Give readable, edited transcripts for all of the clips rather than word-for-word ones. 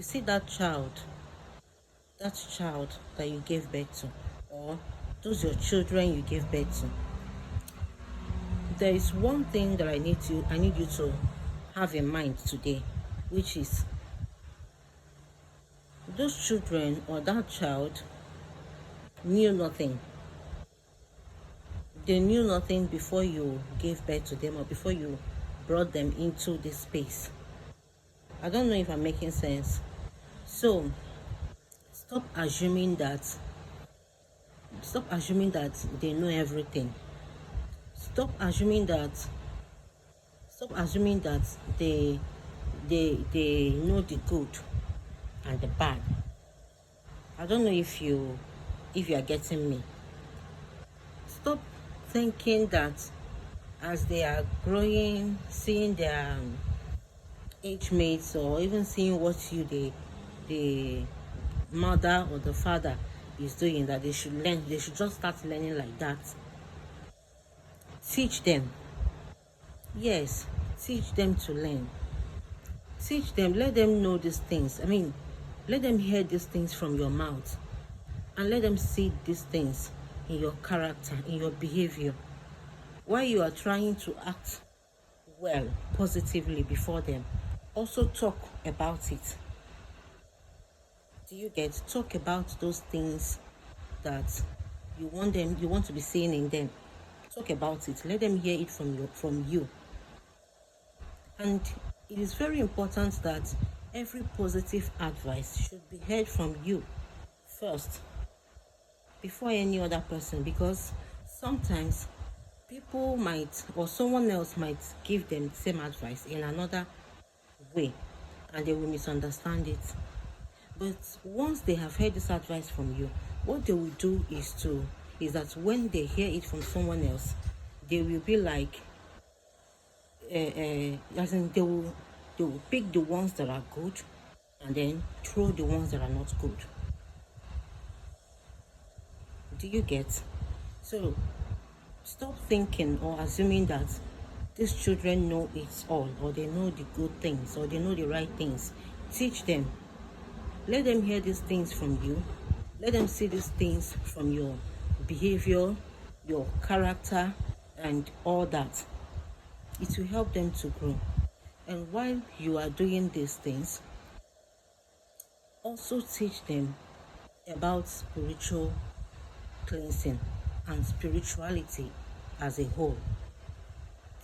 You see that child that you gave birth to, or those your children you gave birth to. There is one thing that I need you to have in mind today, which is those children or that child knew nothing. They knew nothing before you gave birth to them or before you brought them into this space. I don't know if I'm making sense. So stop assuming that stop assuming that they know everything. Stop assuming that stop assuming that they know the good and the bad. I don't know if you are getting me. Stop thinking that as they are growing, seeing their age mates, or even seeing what the mother or the father is doing, that they should just start learning like that. Teach them. Yes, teach them to learn. Teach them, let them know these things. Let them hear these things from your mouth, and let them see these things in your character, in your behavior. While you are trying to act well, positively before them, also talk about it. Do you get? Talk about those things that you want to be seeing in them. Talk about it. Let them hear it from you. And it is very important that every positive advice should be heard from you first before any other person, because sometimes people might, or someone else might, give them the same advice in another way, and they will misunderstand it. But once they have heard this advice from you, what they will do is that when they hear it from someone else, they will be like, as in they will pick the ones that are good and then throw the ones that are not good. Do you get? So stop thinking or assuming that these children know it all, or they know the good things, or they know the right things. Teach them. Let them hear these things from you. Let them see these things from your behavior, your character, and all that. It will help them to grow. And while you are doing these things, also teach them about spiritual cleansing and spirituality as a whole.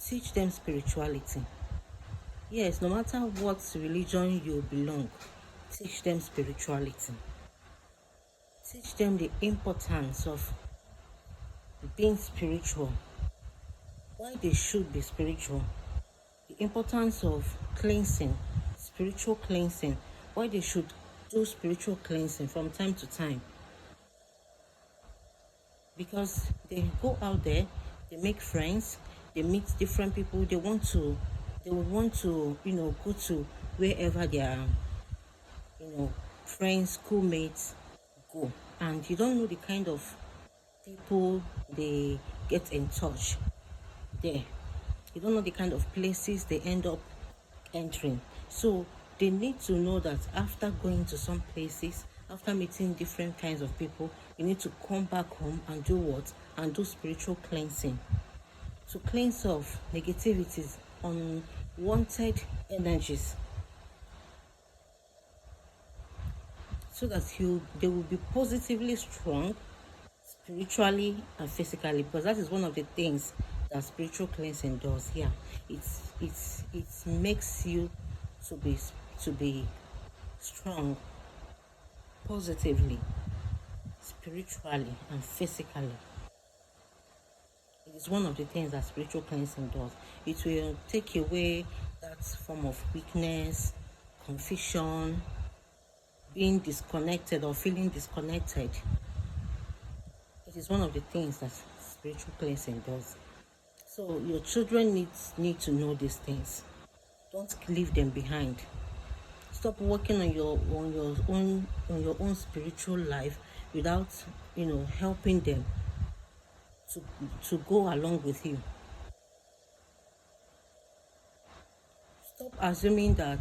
Teach them spirituality. Yes, no matter what religion you belong, teach them spirituality. Teach them the importance of being spiritual, why they should be spiritual, the importance of cleansing, spiritual cleansing, why they should do spiritual cleansing from time to time. Because they go out there, they make friends, they meet different people, they would want to, go to wherever their, friends, schoolmates go. And you don't know the kind of people they get in touch there. You don't know the kind of places they end up entering. So they need to know that after going to some places, after meeting different kinds of people, you need to come back home and do what? And do spiritual cleansing. To cleanse off negativities, unwanted energies, so that they will be positively strong spiritually and physically, because that is one of the things that spiritual cleansing does. Yeah, it makes you to be strong positively, spiritually and physically. It is one of the things that spiritual cleansing does. It will take away that form of weakness, confusion, being disconnected or feeling disconnected. It is one of the things that spiritual cleansing does. So your children need to know these things. Don't leave them behind. Stop working on your own spiritual life without helping them to go along with you. Stop assuming that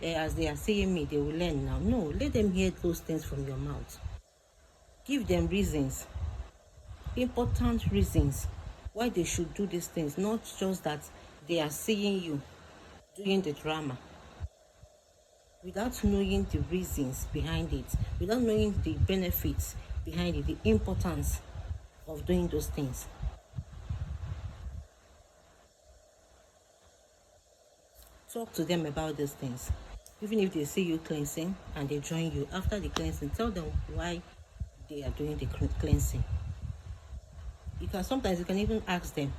as they are saying me, they will learn now. No, let them hear those things from your mouth. Give them reasons, important reasons why they should do these things, not just that they are seeing you doing the drama without knowing the reasons behind it, without knowing the benefits behind it, the importance of doing those things. Talk to them about these things. Even if they see you cleansing and they join you after the cleansing, tell them why they are doing the cleansing. Sometimes you can even ask them,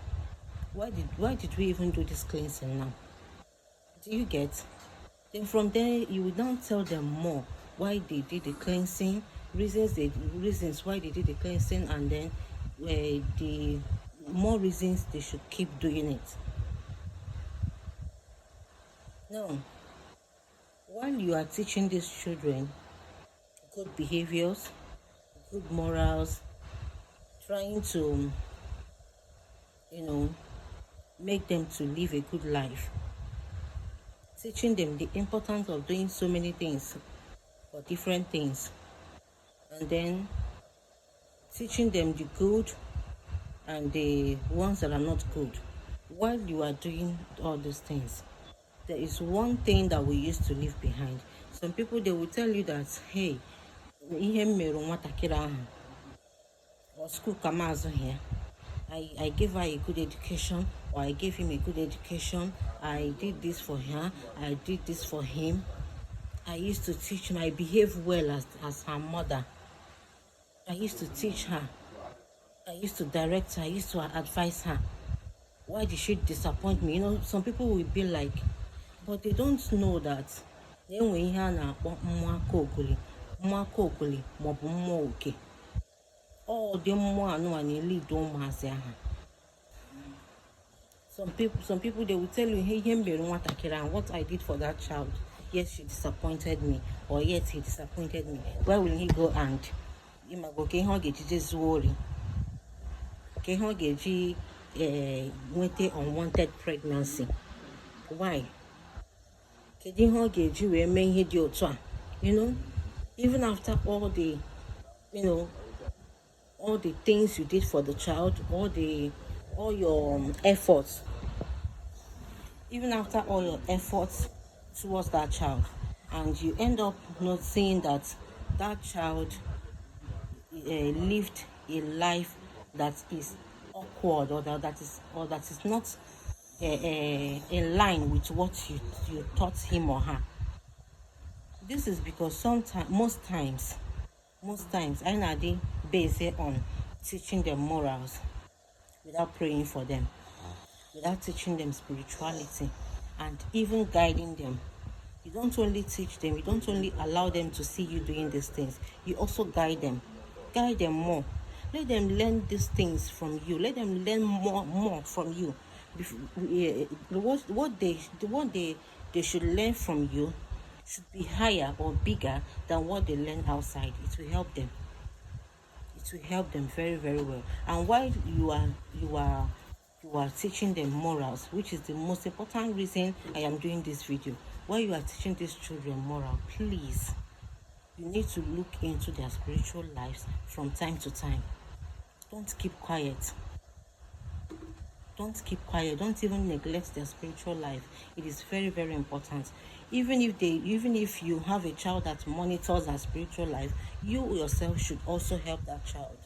why did we even do this cleansing now? Do you get? Then from there you will now tell them more why they did the cleansing, reasons why they did the cleansing, and then the more reasons they should keep doing it. Now, while you are teaching these children good behaviors, good morals, trying to, make them to live a good life, teaching them the importance of doing so many things or different things, and then teaching them the good and the ones that are not good. While you are doing all these things, there is one thing that we used to leave behind. Some people, they will tell you that, hey, ihe mere nwatakịrị ahụ or school kamazo here, I gave her a good education, or I gave him a good education. I did this for her, I did this for him. I used to teach him, I behaved well as her mother. I used to teach her, I used to direct her, I used to advise her. Why did she disappoint me? Some people will be like, but they don't know that all the more lead some people they will tell you, hey, what I did for that child. Yes, she disappointed me, or yes, he disappointed me. Where will he go and unwanted pregnancy? Why? Even after all the all the things you did for the child, all your efforts, even after all your efforts towards that child, and you end up not seeing that that child lived a life that is awkward, or that is not in line with what you taught him or her. This is because most times I know they base it on teaching them morals without praying for them, without teaching them spirituality, and even guiding them. You don't only teach them, you don't only allow them to see you doing these things, you also guide them more. Let them learn these things from you. Let them learn more from you. What they should learn from you should be higher or bigger than what they learn outside. It will help them. It will help them very, very well. And while you are teaching them morals, which is the most important reason I am doing this video, while you are teaching these children moral, please, you need to look into their spiritual lives from time to time. Don't keep quiet. Don't keep quiet. Don't even neglect their spiritual life. It is very, very important. Even if you have a child that monitors their spiritual life, you yourself should also help that child.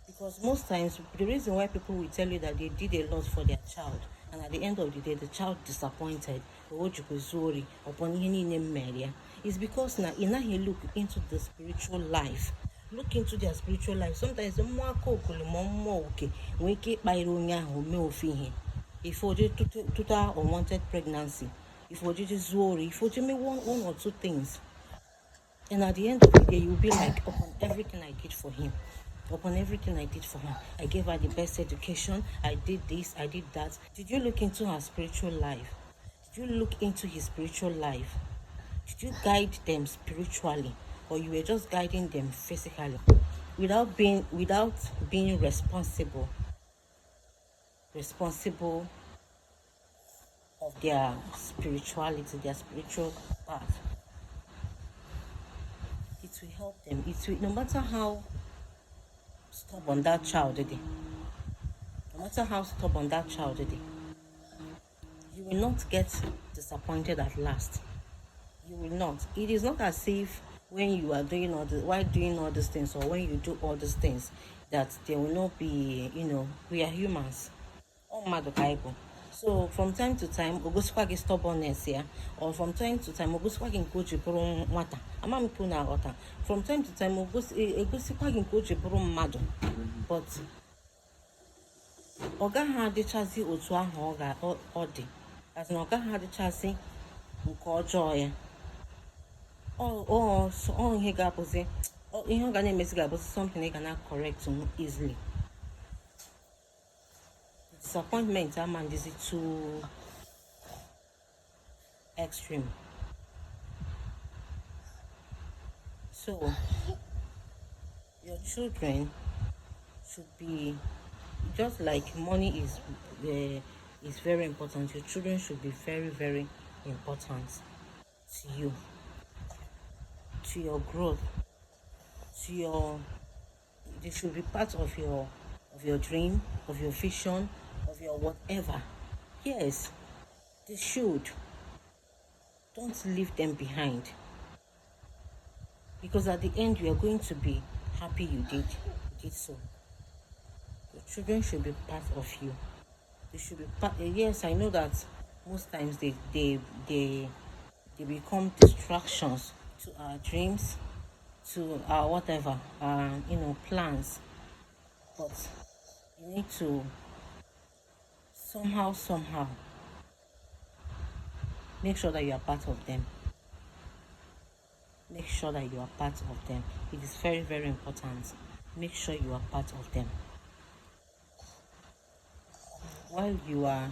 Because most times, the reason why people will tell you that they did a lot for their child, and at the end of the day, the child disappointed, is because now you look into the spiritual life. Look into their spiritual life. Sometimes the more okay, we keep by if you did total unwanted pregnancy, if you did zori, if you make one or two things, and at the end of the day, you'll be like, upon everything I did for him, upon everything I did for her, I gave her the best education, I did this, I did that. Did you look into her spiritual life? Did you look into his spiritual life? Did you guide them spiritually, or you were just guiding them physically without being responsible of their spirituality, their spiritual path. It will help them. It will, no matter how stubborn that child is, no matter how stubborn that child is, you will not get disappointed at last. You will not. It is not as if when you are doing while doing all these things, or when you do all these things, that there will not be, we are humans. Oh, Madokaibo. So from time to time, ogosikwa gị stubbornness ya, or from time to time, ogosikwa gị nke o ji bụrụ nwata. Ama m na aghọta. From time to time, ogosikwa gị nke o ji bụrụ mmadụ. But ọ gaghị adịchazi otu ahụ ọ dị. As na ọ gaghị adịchazi nke ọjọọ ya. Ihe ga-abụzi ihe ọ ga na-emezi ga-abụzi something ị ga na-correct easily. Disappointment is too extreme. So your children should be, just like money is very important. Your children should be very, very important to you, to your growth, they should be part of your dream, of your vision, of your whatever. Yes, they should. Don't leave them behind, because at the end you are going to be happy you did so. Your children should be part of you. They should be part. Yes, I know that most times they become distractions to our dreams, to our whatever, plans. But you need to somehow make sure that you are part of them. Make sure that you are part of them. It is very, very important. Make sure you are part of them. While you are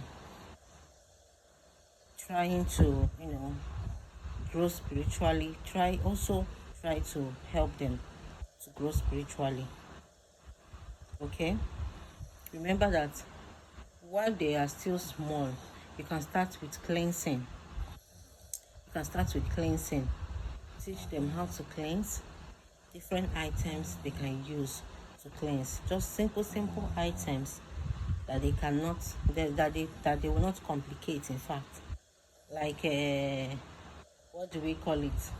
trying to, grow spiritually, try to help them to grow spiritually. Okay? Remember that while they are still small, you can start with cleansing. Teach them how to cleanse, different items they can use to cleanse. Just simple items that they cannot, that they will not complicate. In fact, like what do we call it?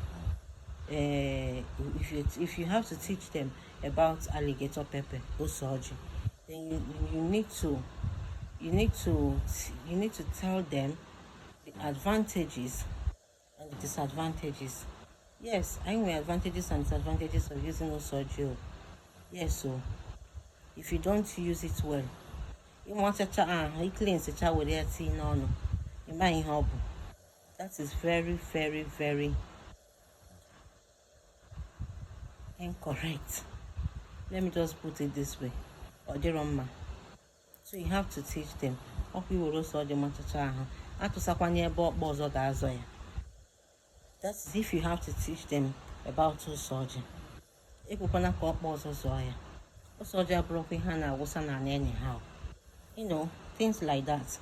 If you have to teach them about alligator pepper or soji, then you need to tell them the advantages and the disadvantages. Yes, I know advantages and disadvantages of using osoji. Yes, so if you don't use it well, you want to cleanse the child with their tea. No, that is very, very, very incorrect. Let me just put it this way. So you have to teach them. That's if you have to teach them about surgery. Anyhow. Things like that.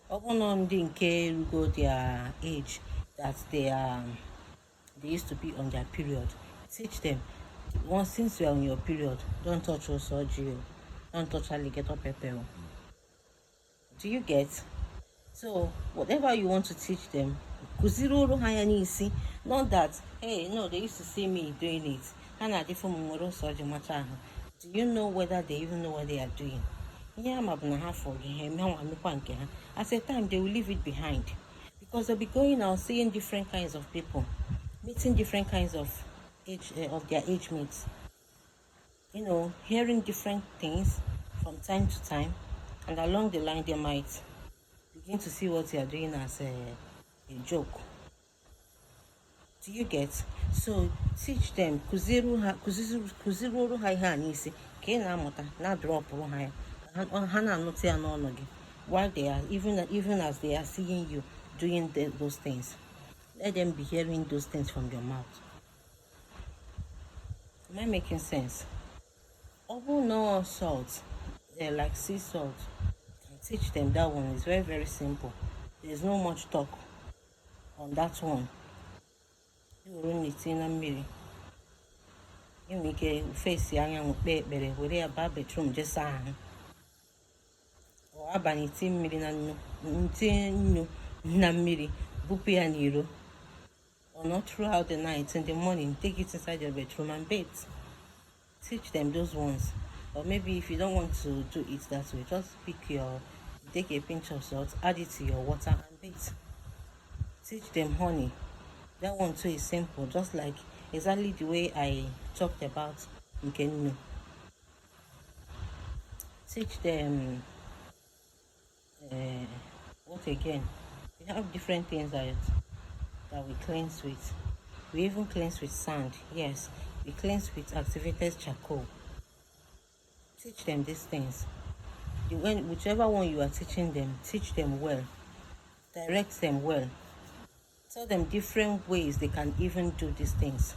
Upon go their age that they used to be on their period. Teach them. Once since you are on your period, don't touch your surgery. Don't touch alligator pepper. Do you get? So whatever you want to teach them, not that, hey, no, they used to see me doing it. Do you know whether they even know what they are doing? At a time they will leave it behind, because they'll be going out seeing different kinds of people, meeting different kinds of their age mates, hearing different things from time to time, and along the line they might begin to see what you are doing as a joke. Do you get? So teach them kuziru ha nisi ke na amụta na drop ha na anụta ya n'ọnụ gị, while they are even as they are seeing you doing those things. Let them be hearing those things from your mouth. Am I making sense? No salt, like sea salt, teach them that one. Is very, very simple. There's no much talk on that one. You will need to mmiri. You make a face young baby, where they are bedroom just sang. Or abanity mmiri na mmiri, bupi and iro. Or not throughout the night, in the morning, take it inside your bedroom and bathe. Teach them those ones. Or maybe if you don't want to do it that way, just take a pinch of salt, add it to your water and bathe. Teach them honey. That one too is simple, just like exactly the way I talked about Nkenu. Teach them what again? We have different things that we cleanse with. We even cleanse with sand. Yes, we cleanse with activated charcoal. Teach them these things. Whichever one you are teaching them, teach them well. Direct them well. Tell them different ways they can even do these things.